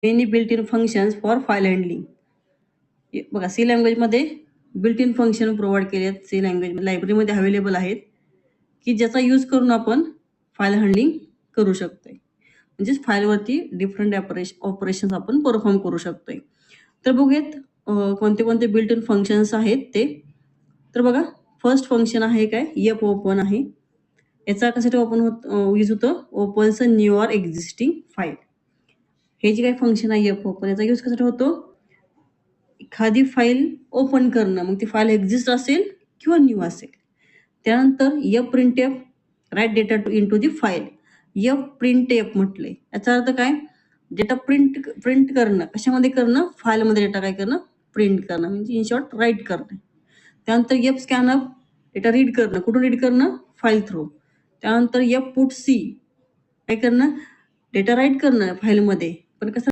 Many built in functions for file handling. बघा C लँग्वेजमध्ये built in function provide केले आहेत. सी लँग्वेज लायब्ररीमध्ये अवेलेबल आहेत की ज्याचा यूज करून आपण फाईल हँडलिंग करू शकतोय. म्हणजेच फाईलवरती डिफरंट ऑपरेशन्स आपण परफॉर्म करू शकतोय. तर बघूयात कोणते कोणते बिल्ट इन फंक्शन्स आहेत ते. तर बघा फर्स्ट फंक्शन आहे काय एफ ओपन आहे. याचा कशासाठी ओपन यूज होतं opens a new or existing file. हे जे काही फंक्शन आहे एफ ओपन याचा यूज कशासाठी होतो एखादी फाईल ओपन करणं, मग ती फाईल एक्झिस्ट असेल किंवा न्यू असेल. त्यानंतर F print F write data into the file. F print F म्हटले याचा अर्थ काय डेटा प्रिंट करणं. कशामध्ये करणं फाईलमध्ये डेटा काय करणं प्रिंट करणं म्हणजे इन शॉर्ट राईट करणं. त्यानंतर F scan up data read करणं. कुठून रीड करणं फाईल थ्रू. त्यानंतर एफ पुट सी काय करणं डेटा राईट करणं फाईलमध्ये पण कसं